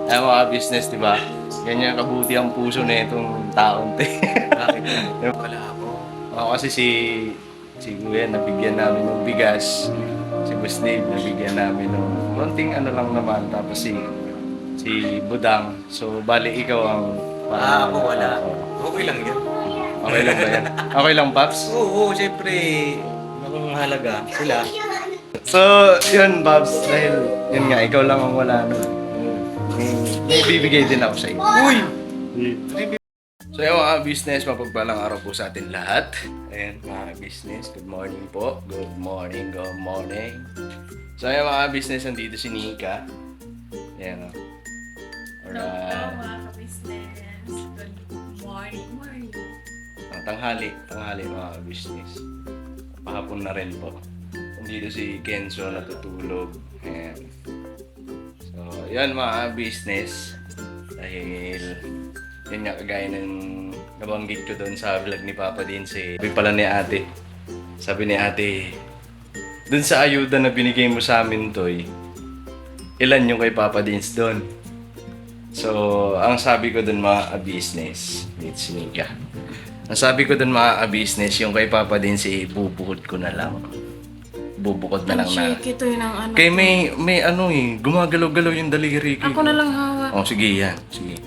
Ay, mga business, di ba? Ganyan kabuti ang puso na itong taon, te. Bakit wala ako? Ako kasi si Kuya, nabigyan namin ng bigas. Si Boss Dave, nabigyan namin ng konting ano lang naman. Tapos si Budang. So, bali ikaw ang... Ako wala. Okay lang yan. Okay lang ba yan? Okay lang, Paps? Oo, siyempre. Ang halaga, sila. So, yun, Paps. Dahil, yun nga, ikaw lang ang wala nun. May bibigay din ako sa iyo. Uy! So yung mga business, mapagpalang araw po sa atin lahat. Ayan, mga business, good morning po. Good morning, good morning. So yung mga business, nandito si Nika. Ayan o. Hello po mga ka-business. Good morning. Tanghali mga business. Pahapon na rin po. Nandito si Kenzo natutulog. Ayan. So, yan mga business. Dahil yun nga, kagaya ng nabanggit ko doon sa vlog ni Papa din, sabi pala ni ate. Sabi ni ate, doon sa ayuda na binigay mo sa amin, Toy, ilan yung kay Papa Dins doon? So, ang sabi ko doon mga business, it's Nika. Ang sabi ko doon mga business, yung kay Papa Dins, ibubuhod ko na lang. Bubukod na lang na. Shake ito yun ang ano. Kay may ano gumagalaw-galaw yung daliri ko. Ako na lang hawak. Oh, sige yan. Sige.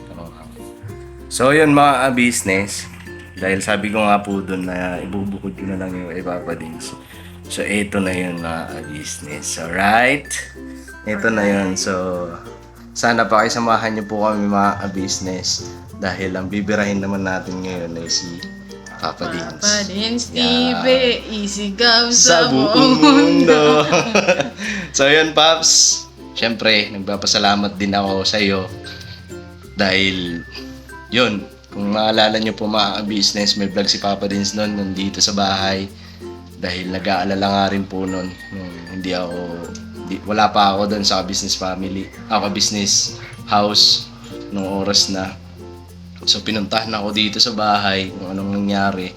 So, yun mga business. Dahil sabi ko nga po doon na ibubukod ko na lang yung ipapadins. So, ito na yun mga business. Alright? Ito na yun. So, sana pa samahan niyo po kami mga business. Dahil ang bibirahin naman natin ngayon ay si Papa Dins. Papa Dins TV, isigaw Sa sa buong buong mundo. So, yun, Paps. Siyempre, nagpapasalamat din ako sa iyo. Dahil, yun, kung maalala nyo po mga business, may vlog si Papa Dins noon, nandito sa bahay. Dahil nag-aalala nga rin po noon. Wala pa ako doon sa business family. Ako business house nung oras na. So, pinuntahan ako dito sa bahay kung anong nangyari.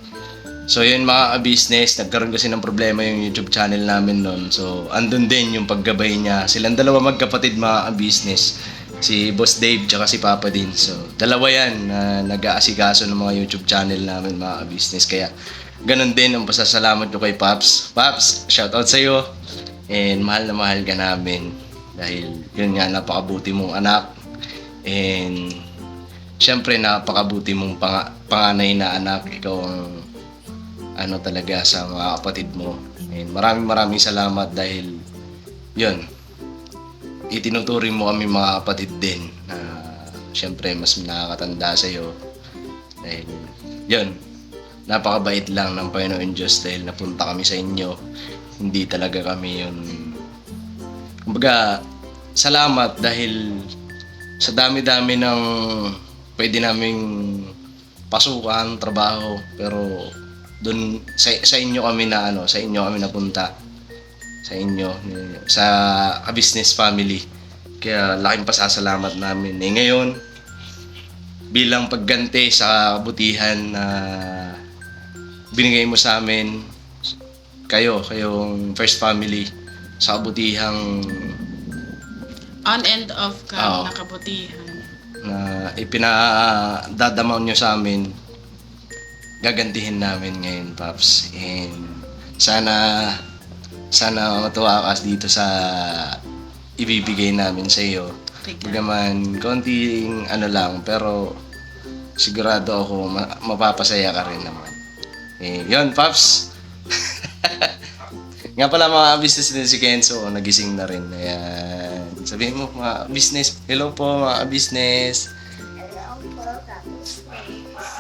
So, yun mga business, nagkaroon kasi ng problema yung YouTube channel namin noon. So, andun din yung paggabay niya. Silang dalawa magkapatid mga business. Si Boss Dave tsaka si Papa din. So, dalawa yan na nag-aasikaso ng mga YouTube channel namin mga business. Kaya, ganun din ang pasasalamat ko kay Paps. Paps, shoutout sa iyo. And mahal na mahal ka namin. Dahil yun nga, napakabuti mong anak. And syempre, napakabuti mong panganay na anak. Ikaw ang ano talaga sa mga kapatid mo. And maraming salamat dahil yun, itinuturing mo kami mga kapatid din na syempre mas nakakatanda sa iyo. Dahil yun, napakabait lang ng Panginoon Diyos dahil napunta kami sa inyo. Hindi talaga kami yun. Kumbaga, salamat dahil sa dami-dami ng pwede naming pasukan, trabaho, pero doon sa inyo kami napunta. Sa inyo, sa business family. Kaya laking pasasalamat namin. Ngayon, bilang pagganti sa kabutihan na binigay mo sa amin, kayong first family, sa kabutihang On and off ka, Oo. nakabutihan. na ipinadadamaw nyo sa amin, gagantihin namin ngayon, Paps. And sana matuwa ka dito sa ibibigay namin sa iyo. Bagaman konting ano lang, pero sigurado ako mapapasaya ka rin naman. Yun, Paps. Nga pala mga business din si Kenzo, nagising na rin. Ayan. Sabihin mo mga business, hello po mga business.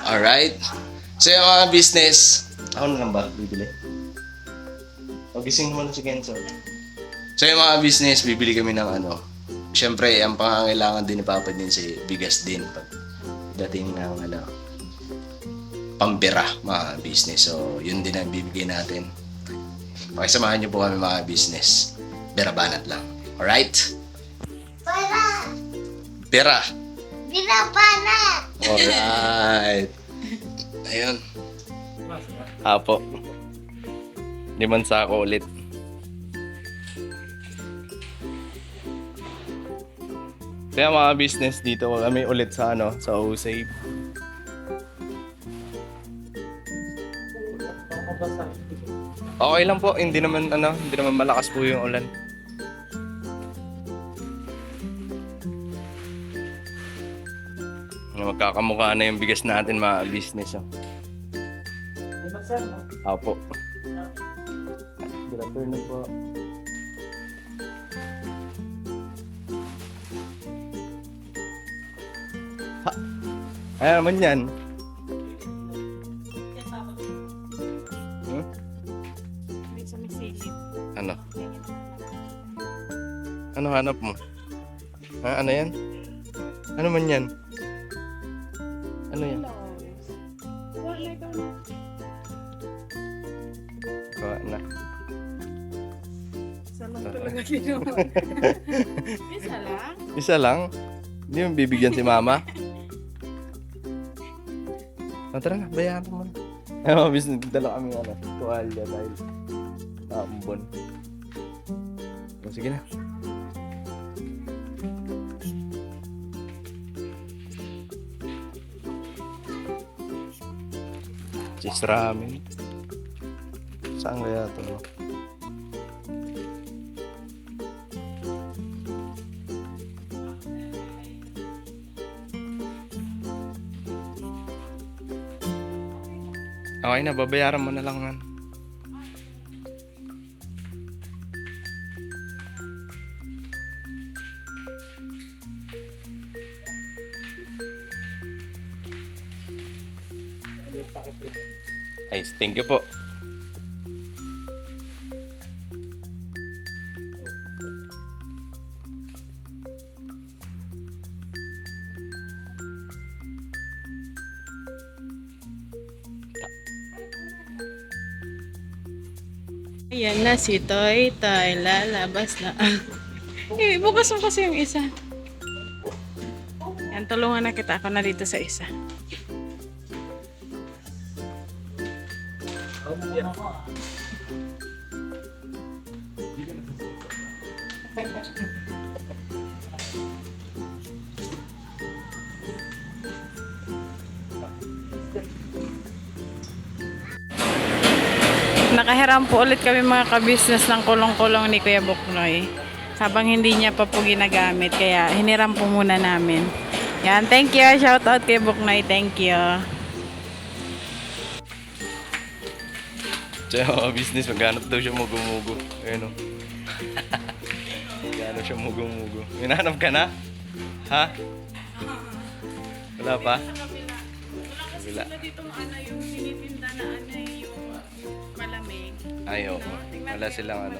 Alright. So yung mga business, ako na lang ba bibili? O gising naman si Kenzo. So yung mga business, bibili kami ng ano. Siyempre, ang pangangailangan din ni Papa din si bigas din pag dating ng ano, pambira mga business. So yun din ang bibigay natin. Pakisamahan niyo po kami mga business. Pera banat lang. Alright? Para! Pera! Binabanat! Alright. Ayun. Apo. 5 sako ulit. Kaya mga business dito kami ulit sa sa O-Save. Okay lang po, hindi naman malakas po yung ulan. Magkakamukha na yung bigas natin mga business. Apo. Grabe na po. Ha! Ayan naman yan. Hmm? Ano? Ano hanap mo? Ha? Ano yan? Ano man yan? Ano yan? Kuha na. Isa lang talaga ginawa. Isa lang? Isa lang? Hindi mo bibigyan si mama? Tara na, bayaran mo na. Ay, mga business, dala kami tuwalya dahil naambon. Sige na. Cheese ramen. Saan kaya ito? Okay na, babayaran mo na lang yan. Ay, thank you po. Ayan na si Toy Toy, lalabas na. Bukas mo kasi yung isa. Yan, tulungan na kita. Ako na dito sa isa. Nakahiram po ulit kami mga ka-business ng kulong-kulong ni Kuya Buknoy. Habang hindi niya pa po ginagamit, kaya hiniram po muna namin. Yan, thank you. Shout out kay Buknoy. Thank you. Kaya mga business, maghanap daw siya mugo-mugo. Ayun o. Maghanap siya mugo-mugo. Hinahanap ka na? Ha? Wala pa? Wala. Dito ano yung tinitinda na yung malamig. Ay, oo. Wala silang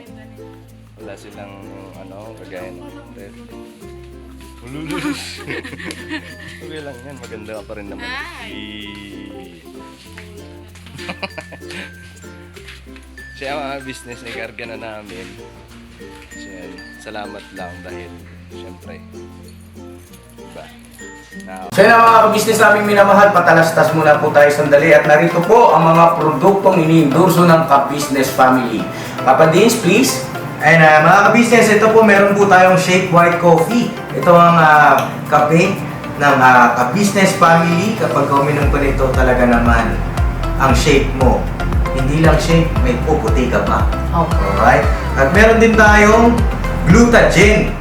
kagaya ng red. Ululus. Okay lang yan. Maganda ka pa rin naman. Siya mga business, ikarga na namin. So, yan. Salamat lang dahil syempre diba? So yun ang mga kabisnes namin minamahal, patalastas muna po tayo sandali at narito po ang mga produktong iniendorso ng Ka-Business Family. Papa Dins, please. And mga kabisnes, ito po meron po tayong Shake White Coffee. Ito ang kape ng Ka-Business Family. Kapag uminom ko nito talaga naman ang shake mo. Hindi lang shake, may puputi ka pa. Okay. Alright? At meron din tayong Glutagen.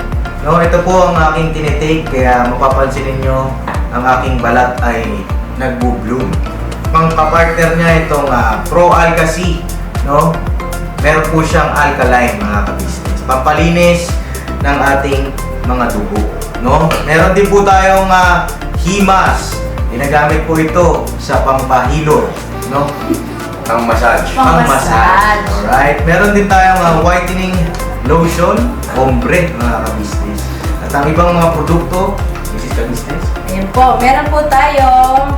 No, ito po ang aking tinitake, kaya mapapansin ninyo ang aking balat ay nagbo-bloom. Pang-partner niya itong Pro Alka C, no? Meron po siyang alkaline mga ka-business. Pampalinis ng ating mga dugo, no? Meron din po tayong Himas. Ginagamit po ito sa pampahilo, no? Pang-massage. Pang-massage. Alright. Meron din tayong whitening lotion, ombre mga ka-business. At ang ibang mga produkto, Mrs. Ka-Business. Ayan po, meron po tayong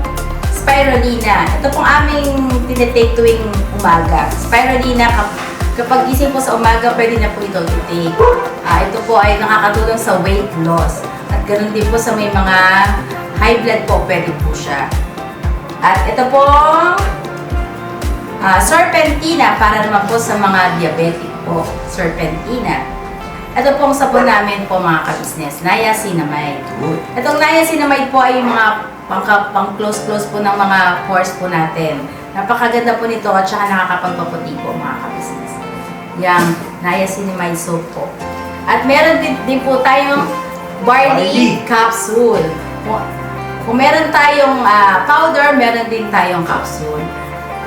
spirulina. Ito pong aming tinitake tuwing umaga. Spirulina, kapag gising po sa umaga, pwede na po ito i-take. Ito po ay nakakatulong sa weight loss. At ganoon din po sa may mga high blood po, pwede po siya. At ito pong serpentina para naman po sa mga diabetic po. Serpentina. Ito pong sabon namin po mga ka-business, Niacinamide. Good. Itong Niacinamide po ay yung mga pang-close-close po ng mga pores po natin. Napakaganda po nito at saka nakakapagpaputi po mga ka-business. Yung Niacinamide soap po. At meron din po tayong barley capsule. Kung meron tayong powder, meron din tayong capsule.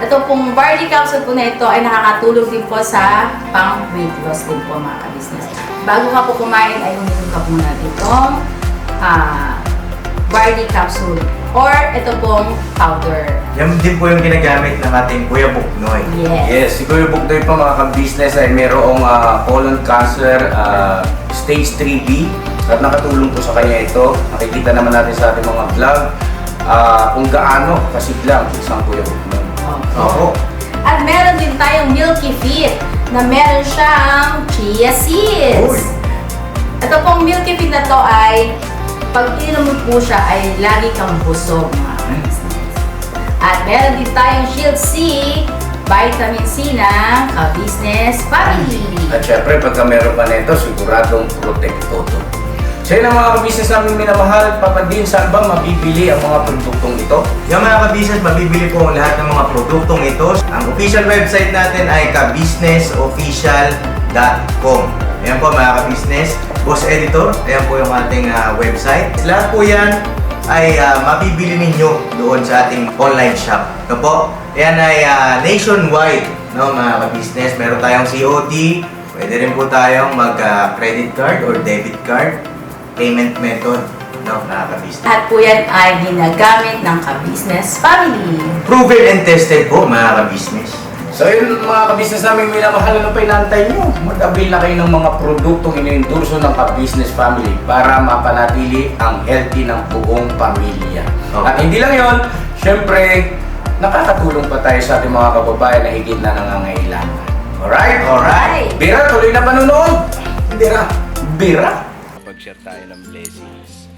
Ito pong barley capsule po na ito ay nakakatulong din po sa pang-weight loss din po mga ka-business. Bago ka po kumain ay uminom ka muna itong barley capsule or ito pong powder. Yan din po yung ginagamit ng ating Kuya Buknoy. Yes. Yes, si Kuya Buknoy po mga ka-business ay mayroong colon cancer stage 3B at nakatulong po sa kanya ito. Nakikita naman natin sa ating mga vlog kung gaano kasiglang isang Kuya Buknoy. Oo. At meron din tayong Milky Fit na meron siyang chia seeds. Uy. Ito pong Milky Fit na to ay pag ininom mo po siya ay lagi kang busog mga ka-business. At meron din tayong Shield C, vitamin C ng ka-business family. At syempre, pagka meron ka nito, siguradong protektodo. So yun ang mga ka-business namin minamahal. Papadin, saan ba mabibili ang mga produktong ito? Yung mga ka-business, mabibili po ang lahat ng mga produktong ito. Ang official website natin ay kabusinessofficial.com. Ayan po mga ka-business. Boss Editor, ayan po yung ating website. Lahat po yan ay mabibili ninyo doon sa ating online shop. Ito po, ayan ay nationwide, no, mga ka-business. Meron tayong COD, pwede rin po tayong mag-credit card or debit card payment method, no, mga ka-business. At po yan ay ginagamit ng ka-business family. Proven and tested po, mga ka-business. So yun mga ka-business namin minamahal, ano pa inantay nyo? Mag-avail na kayo ng mga produktong iniendorso ng ka-business family para mapanatili ang healthy ng buong pamilya. Okay. At hindi lang yun, syempre, nakakatulong pa tayo sa ating mga kababayan na higit na nangangailangan. Alright? Alright. Bira, tuloy na panunood! Bira! Pag-share tayo ng blessings.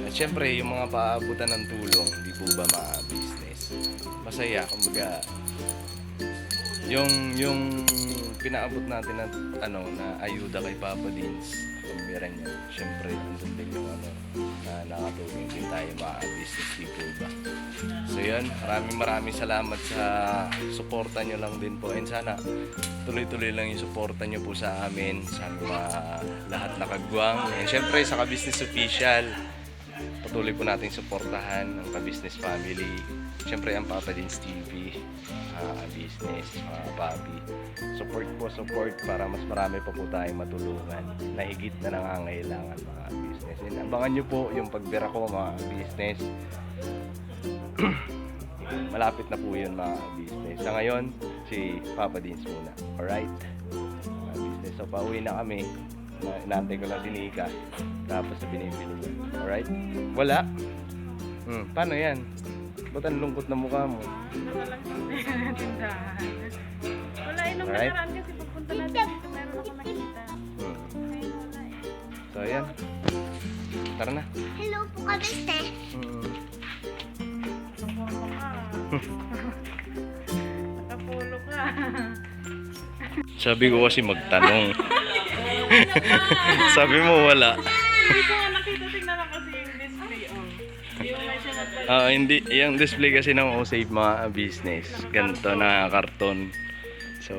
At syempre, yung mga paabutan ng tulong, di po ba mga business? Masaya, kumbaga, yung pinaabot natin na, na ayuda kay Papa Dins, pagbiran niya, syempre, andun din yung na nakatulong din tayo mga business, di po ba? So yun, maraming salamat sa suporta nyo lang din po, and sana tuloy-tuloy lang yung suporta nyo po sa amin, sa mga lahat na kagwang, and syempre sa ka-business official, patuloy po natin suportahan ang ka-business family, syempre ang Papa Dins TV, business, mga papi, support para mas marami pa po tayong matulungan na higit na nangangailangan mga business. And abangan nyo po yung pagbira ko mga business. Malapit na po yun mga business. Sa ngayon, si Papa Dins muna. Alright? Mga business. So pauwi na kami. Inaantay ko lang si Nika. Tapos sa binibili niya. Alright? Wala? Paano yan? Ba't ang lungkot na mukha mo? Wala, nung Alright. nakaraan kasi pagpunta natin dito, meron ako nakita. Ngayon wala eh. So ayan. Tara na. Hello po kami, te. Nakapulo ka. Sabi ko kasi magtanong. Sabi mo wala. Hindi ko nga nakita, tingnan lang kasi yung display. Hindi mo nga siya magpala. Hindi, yung display kasi ng O-Save mga business. Ganito na karton. So,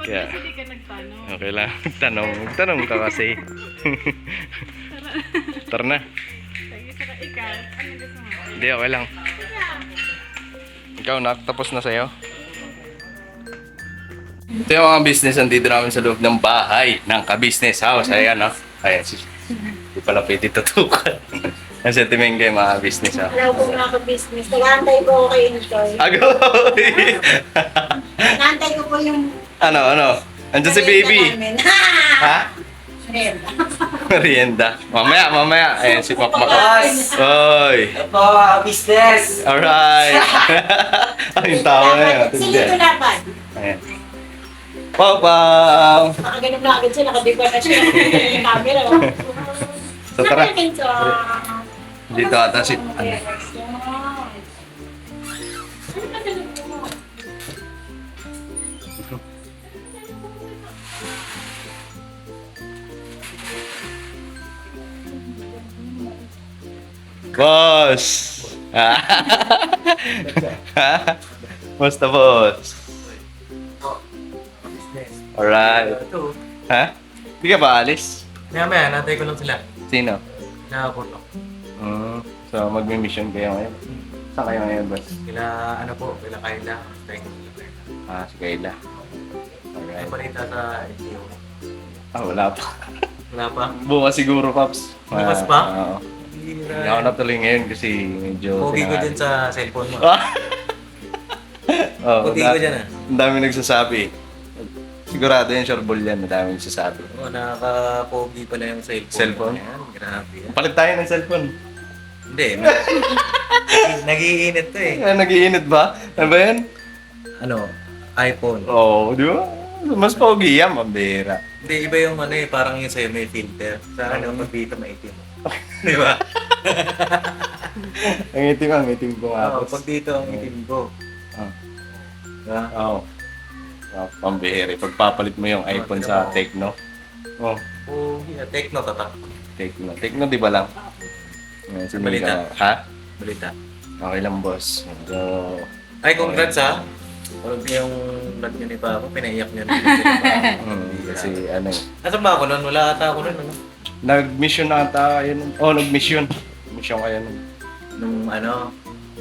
kaya, Pag hindi ka nagtanong. okay lang. Tanong ka kasi. Tara na. Sige, saka ikaw, ano gusto mo? Hindi, okay lang. Ikaw, tapos na sa'yo? Ito yung mga business nandito namin sa loob ng bahay ng ka-business house. Ayan, no? Ayan, hindi pala pwede tutukan. Ang sentiment kayo mga business, ha? Hello po mga ka-business. Nag-aantay po ako kay Intoy. Agoy! Nag-aantay ko po yung... Ano? Andyan si baby. namin. Ha? Merienda. Merienda. Mamaya. Ayan, si Pakmak. Boss! Oy! Ito po, business! Alright! Ay, yung tawa na yun. Silito laban. Ayan. Pau! Nakaganon na agad siya. Nakadiba na siya. Yung camera. So tara. Nakaganon siya. Dito ata si... Boss! Basta boss? Alright. Ito. Ha? Di ka ba alis? Maya, natay ko lang sila. Sino? Nakapot ako. So, magmi-mission kayo ngayon. Saan kayo ngayon, boss? Kila, ano po, kila Kayla. Tayo ko sila Kayla. Si Kayla. May Alright. balita sa LTO. Wala pa. Wala pa? Bukas siguro, Paps. Bukas pa? Oo. Hindi ako natuloy ngayon kasi medyo... Pogi ko dyan sa cellphone mo. Oo, Pogi ko dyan ah. Ang dami nagsasabi. Sigurado yan, sure ball yan. Ang dami nagsasabi. Oo, nakaka-pogi pala yung cellphone. Cellphone? Ayan, grabe yan. Palit tayo ng cellphone. Hindi, nag-iinit to eh. Nag-iinit ba? Ano ba yan? Ano? iPhone. Oo, di ba? Mas pogi yan, mambira. Hindi, iba yung ano eh, parang yung sa'yo may filter. Sa akin, pag dito maitim. Di ba? Ang itim ko nga. Oo, pag dito ang itim ko. Ah. Diba? Oo. Pambihiri. Pagpapalit mo yung iPhone sa Tecno. Oh, Oh, yeah, Tecno tatak. Tecno. Tecno, di ba lang? Balita. Ha? Balita. Okay lang, boss. Medyo... Ay, congrats ha. Huwag yung vlog niyo ni Papa, pinaiyak niyo na. kasi ano eh. Asan ba ako nun? Wala ata ako nun. Ano? Nag-mission na ata kayo nun. Oh, nag-mission. Mission kayo nun. Nung ano,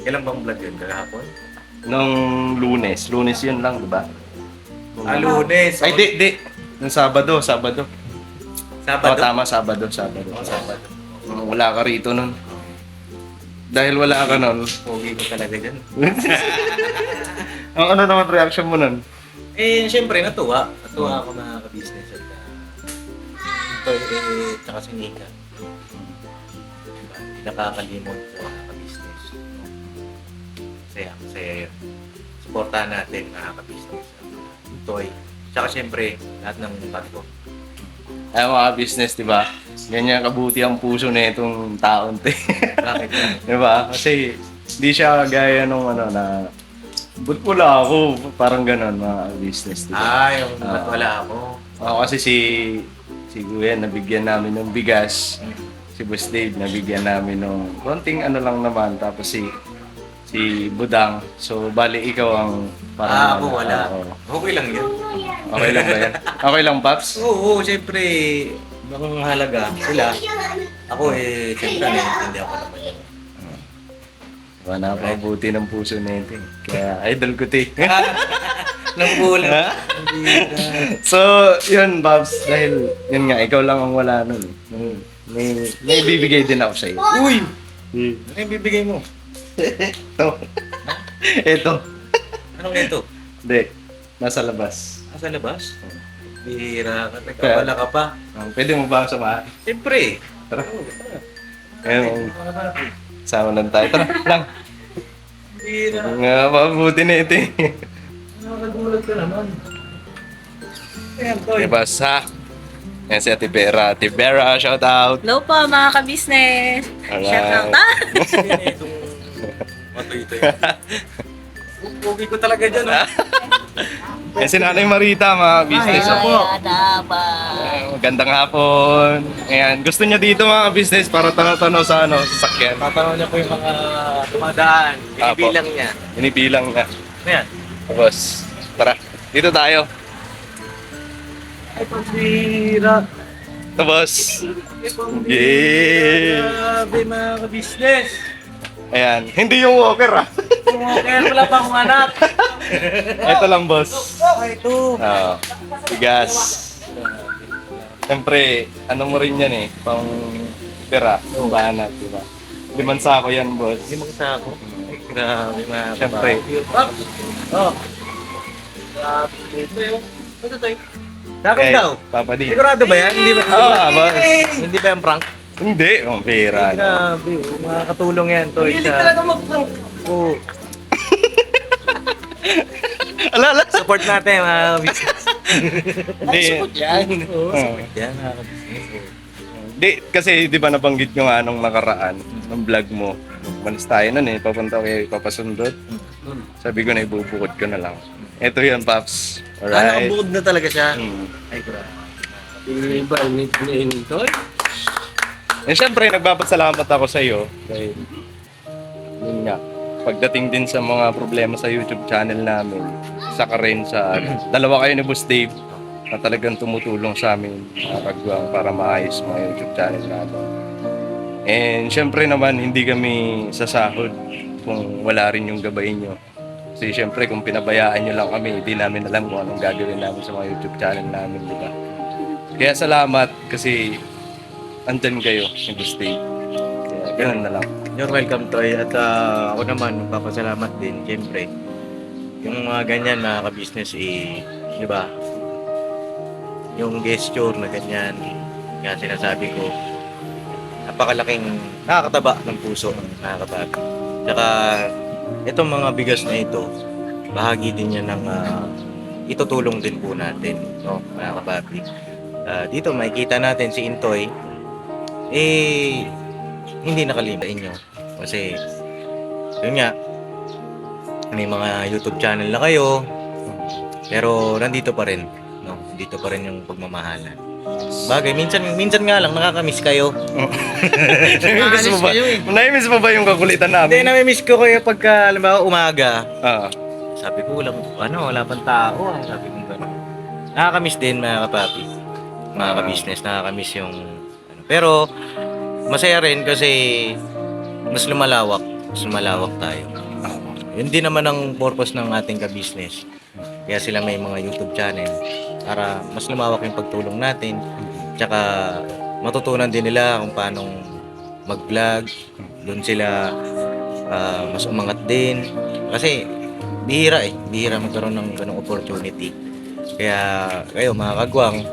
kailan bang vlog yun? Kahapon? Nung Lunes. Lunes yun lang, di ba? Lunes. Ay, di. Nung Sabado. Sabado? Oh, tama, Sabado. Oo, Sabado. Wala ka rito nun. Dahil wala ka nun. Pogi ko talaga dyan. Ang ano naman reaction mo nun? Eh, syempre, natuwa. Natuwa ako na ka-business at ito eh, tsaka si Nika. Diba? Hindi nakakalimot sa ka-business. Masaya yun. Supportahan natin mga ka-business. Toy. Tsaka syempre, lahat ng bago. Ay, mga business, di ba? Ganyan kabuti ang puso na itong taon, te. Bakit yan? Di ba? Kasi di siya gaya nung ano na but wala ako, parang ganon mga business, di ba? Yung ba't wala ako? Ako kasi si Kuya, nabigyan namin ng bigas. Si Boss Dave, nabigyan namin ng konting ano lang naman. Tapos si Budang. So, bali ikaw ang Ako wala. Oo. Okay lang yun. Okay lang ba yan? Okay lang, Paps? Oo, syempre, ang halaga sila. Ako eh, syempre, hindi ako naman yun. Diba, napakabuti ng puso na ito. Kaya, idol ko, te. Nang bulan. So, yun, Babs. Dahil, yun nga, ikaw lang ang wala nun. May bibigay din ako sa'yo. Uy! Ano yung bibigay mo? Ito. Anong ito? Hindi. Nasa labas. Sa labas? Bihira ka. Nagkabala ka pa. Pwede mo ba ako samahan? Siyempre. Tara. Ayun. Sama lang tayo. Tara, lang. Bihira. Nga, mabuti na ito eh. Nakakagulat ka naman. Ayan, Toy. Diba, sa? Yan si Ate Vera. Ate Vera, shout out. Hello po mga ka-business! Alright. Shout out! Yan eh, itong matoy-toy. Pogi ko talaga dyan. Yan si Nanay Marita, mga business. Magandang hapon. Ayan, gusto niya dito mga business para tanaw-tanaw sa sasakyan. Tatanong niya po yung mga tumadaan. Binibilang niya. Inibilang na. Ayan. Tapos, tara, dito tayo. Ay, pagbira. Tapos, Grabe mga ka-business. ayan, hindi yung walker ah. Kaya wala pa akong anak. Ito lang, boss. Ito. Oo. Bigas. Siyempre, ano mo rin yan eh, pang pera, bahanap, di ba? 5 sako yan, boss. Hindi magkasa ako. Ay, grabe mga Siyempre. Oh. Grabe. Ito yun. Ito tayo. Dapat daw. Papa D. Sigurado ba yan? Hindi ba? Boss. Hindi ba yung prank? Hindi, ang pera. Grabe. Makakatulong yan to. Hindi talaga mag-prank. Oo. Alala. Support natin mga business. Hindi. Yan. Oo, support yan mga business. Hindi, kasi di ba nabanggit nyo nga nung nakaraan, ng vlog mo. Malis tayo nun eh, papunta kayo papasundot. Sabi ko na ibubukod ko na lang. Ito yan, Paps. Alright. Nakabukod na talaga siya. Hmm. Ay, grabe. Iba, nito. And syempre, nagpapasalamat ako sa iyo dahil yun nga, pagdating din sa mga problema sa YouTube channel namin, isa ka rin sa dalawa kayo ni Boss Dave na talagang tumutulong sa amin mga kagwang para maayos mga YouTube channel namin. And syempre naman, hindi kami sasahod kung wala rin yung gabay nyo. Kasi syempre, kung pinabayaan nyo lang kami, hindi namin alam kung anong gagawin namin sa mga YouTube channel namin, di ba? Kaya salamat kasi andyan kayo, ni Boss Dave. Kaya ganun na lang. You're welcome, Toy. At ako naman, magpapasalamat din, siyempre. Yung mga ganyan, mga ka-business, di ba? Yung gesture na ganyan, nga sinasabi ko, napakalaking nakakataba ng puso, mga kababi. Tsaka, itong mga bigas na ito, bahagi din yan ng itutulong din po natin, no, mga kababi. Dito, makikita natin si Intoy, hindi nakalimutan nyo. Kasi, yun nga, may mga YouTube channel na kayo, pero nandito pa rin, no? Dito pa rin yung pagmamahalan. Bagay, minsan nga lang nakakamiss kayo. Namimiss mo ba? Namimiss mo ba yung kakulitan Hindi, namin? namimiss ko kayo pagka, alam mo, umaga. Ah. Sabi ko, wala pang tao. Sabi ko gano'n. Nakakamiss din, mga kapapi. Mga ka-business, nakakamiss yung... Pero, masaya rin kasi mas lumalawak tayo. Yun din naman ang purpose ng ating ka-business. Kaya sila may mga YouTube channel para mas lumawak yung pagtulong natin. Tsaka matutunan din nila kung paano mag-vlog. Doon sila mas umangat din. Kasi bihira magkaroon ng ganong opportunity. Kaya kayo mga kagwang,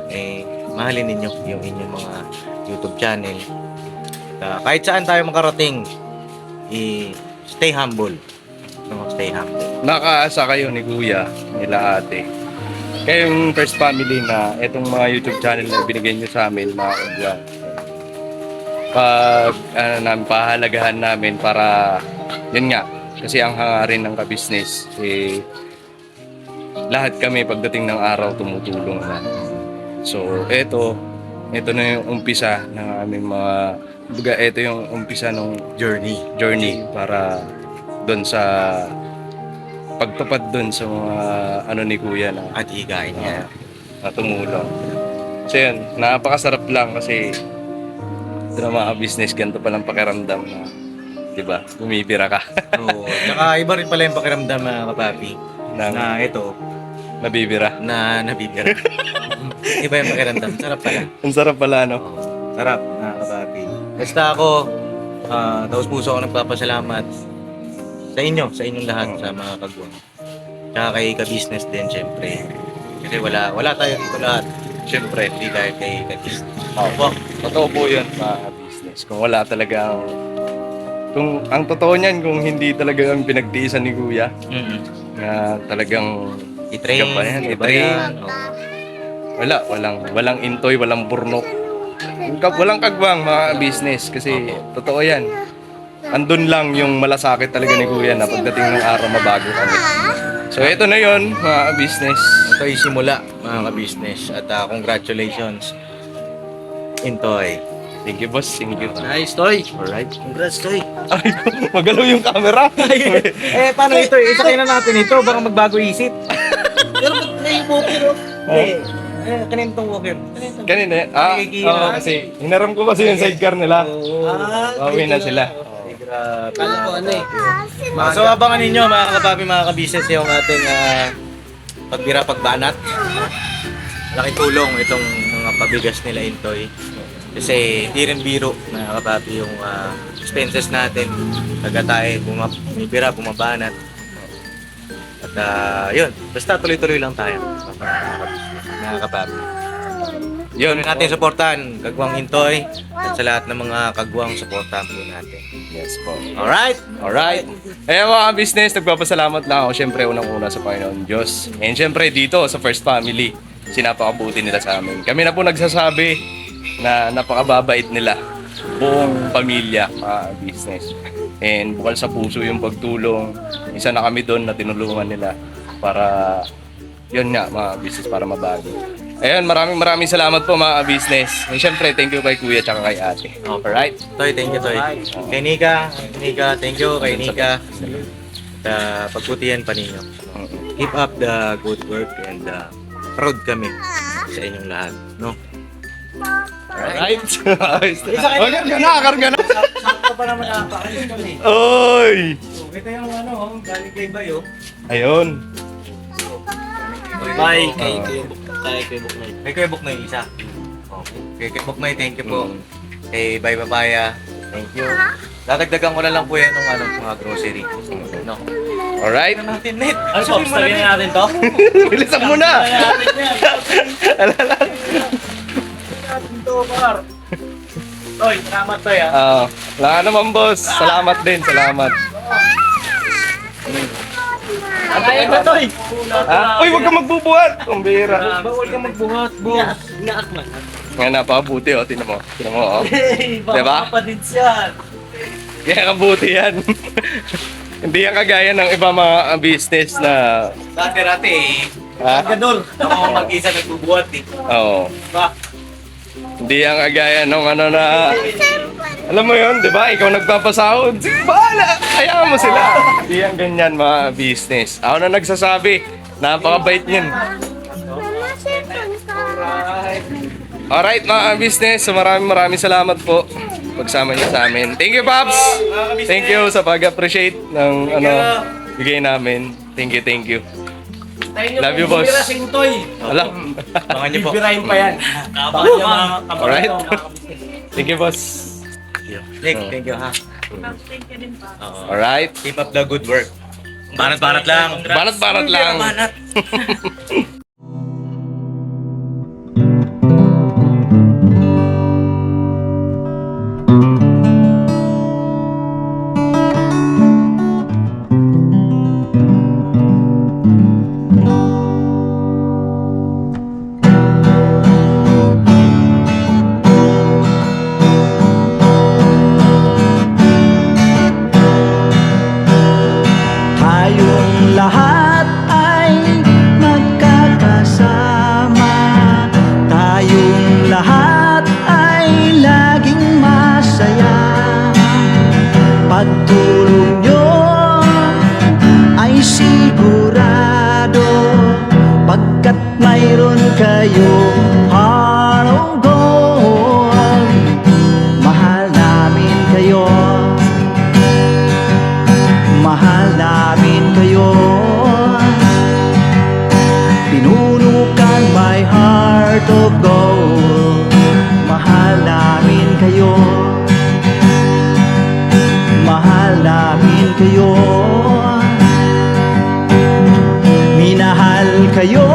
mahalin ninyo yung inyong mga YouTube channel. Kahit saan tayo makarating, stay humble. No, stay humble. Nakaasa kayo ni Kuya, nila ate. Kayong first family na itong mga YouTube channel na binigay nyo sa amin, mga kagwang. Pahalagahan namin para, yun nga, kasi ang hangarin ng ka-business, lahat kami pagdating ng araw tumutulong na. So, ito na yung umpisa ng aming ito yung umpisa ng journey para doon sa pagtupad doon sa mga ni Kuya na At higain niya. na tumulong. So yun, napakasarap lang kasi ito na mga business, ganito palang pakiramdam na, di ba, bumibira ka. Oo. Tsaka iba rin pala yung pakiramdam, mga kapapi. Na ito, Nabibira. na nabibira. Iba yung pakiramdam. Sarap pala. Ang sarap pala, no? Sarap, mga kapapi. Basta ako, taos puso ako nagpapasalamat sa inyong lahat, sa mga kagwang. Tsaka kay ka-business din, syempre. Kasi wala tayo dito lahat. Syempre, hindi dahil kay ka-business. Opo. Totoo po yun, mga business. Kung wala talagang... Kung ang totoo niyan, kung hindi talaga ang pinagtiisan ni Kuya, na talagang I-train, gabayan, iba i-train. yan. Walang intoy, walang burnok. Walang kagwang, mga business. Kasi totoo yan. Andun lang yung malasakit talaga ni Kuya na pagdating ng araw mabago kami. So ito na yon, mga business. Ito ay simula, mga ka-business. At congratulations, Intoy. Thank you, boss. Thank you. Nice, Toy. Alright. Congrats, Toy. Ay, magalaw yung camera. Paano ito? Isakay na natin ito. Baka magbago isip. Pero ba't na yung walker? Kanina itong walker. Kanina, kasi hinaram ko kasi yung sidecar nila. Bawi na sila. Grabe. So, abangan ninyo, mga kapapi, mga ka-business, yung ating pagbanat. Laki tulong itong mga pabigas nila, Intoy. Kasi hindi rin biro, mga kapapi, yung expenses natin. Taga-tayo, bumibira, bumabanat. At yun, basta tuloy-tuloy lang tayo, mga kapapi. Yun, natin supportan, Kagwang Intoy. At sa lahat ng mga kagwang, supportan po natin. Yes po. Alright? Kaya mga business, nagpapasalamat lang ako syempre unang-una sa Panginoon Diyos. And syempre dito sa First Family, sinapakabuti nila sa amin. Kami na po nagsasabi na napakababait nila, buong pamilya, mga business. And bukal sa puso yung pagtulong. Isa na kami doon na tinulungan nila para, yun nga mga business, para mabago. Ayun, maraming salamat po mga business. And syempre, thank you kay Kuya tsaka kay Ate. Alright? Toy, thank you, Toy. Kay Nika, thank you, kay Nika. Pagbutihan pa ninyo. Keep up the good work and proud kami sa inyong lahat, no? Alright? Karga na! Sakto pa naman nakakain kami. Oy! Ito yung galing kay Bayo. Ayun. Bye, kay Buknoy. Kay Kuya Buknoy, isa. Okay. Kay Kuya Buknoy, thank you po. Kay Bay Babaya, thank you. Dadagdagan ko na lang po yan ng mga grocery. No? Alright? Natin, Net. Ano po, sabihin natin to? Bilisan mo na! Toy, salamat Toy ha. Wala ka naman, boss. Salamat din, salamat. Agayin ba Toy? Uy, huwag ka magbubuhat! Ang bihira. Bawal ka magbuhat, boss. Inaak man. Nga, napabuti, oh. Tinan mo, oh. Hey, Diba? kapatid siya. Kaya kabuti yan. Hindi yan kagaya ng iba mga business na... Dati-dati Ha? ganun. Ako mag-isa nagbubuhat eh. Oo. Ba? Hindi yan kagaya nung ano na... Alam mo yun, di ba? Ikaw nagpapasahod. Sige, bahala! Hayaan mo sila. Hindi yan ganyan mga business. Ako na nagsasabi. Napakabait niyan. Alright mga business, so maraming salamat po pagsama niyo sa amin. Thank you, Pops! Thank you sa pag-appreciate ng bigay namin. Thank you. Love you, boss. Alam. Abangan niyo po. Bibirahin pa yan. Alright. Thank you, boss. Nick, thank you ha. Alright. Keep up the good work. Banat-banat lang. Banat-banat lang. Banat. Tayong lahat ay magkakasama. Tayong lahat ay laging masaya. Pagtulong nyo ay sigurado, pagkat mayroon kayo heart of gold. Mahal namin kayo, mahal namin kayo. Pinunukan my heart of gold. Mahal namin kayo, mahal namin kayo. Minahal kayo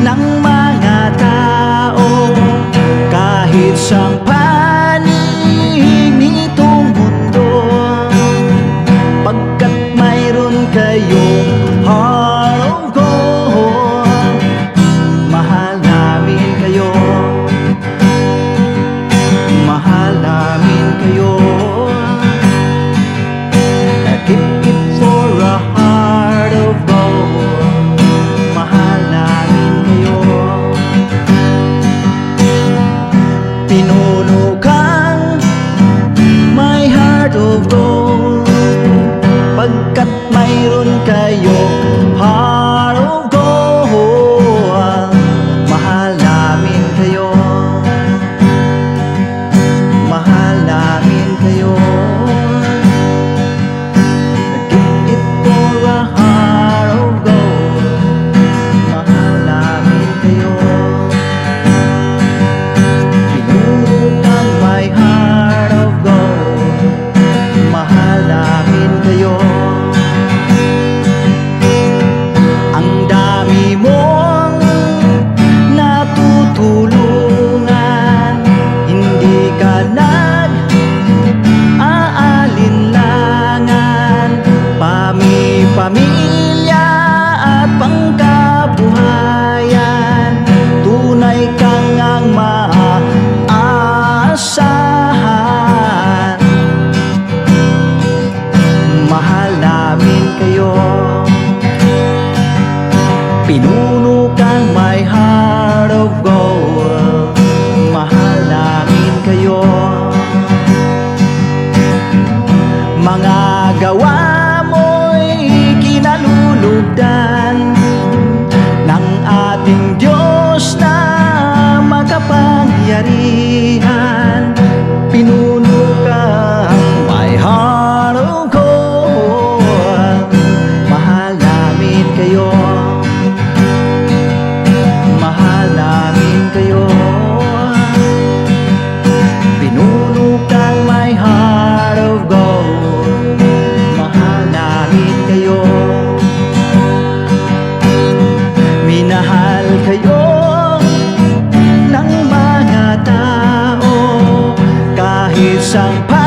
ng mga tao kahit sang panig nitong mundo, pagkat mayroon kayong heart of gold. Mahal namin kayo, mahal namin kayo. Keep it for a heart of gold. Mahal namin kayo. Pinuno isang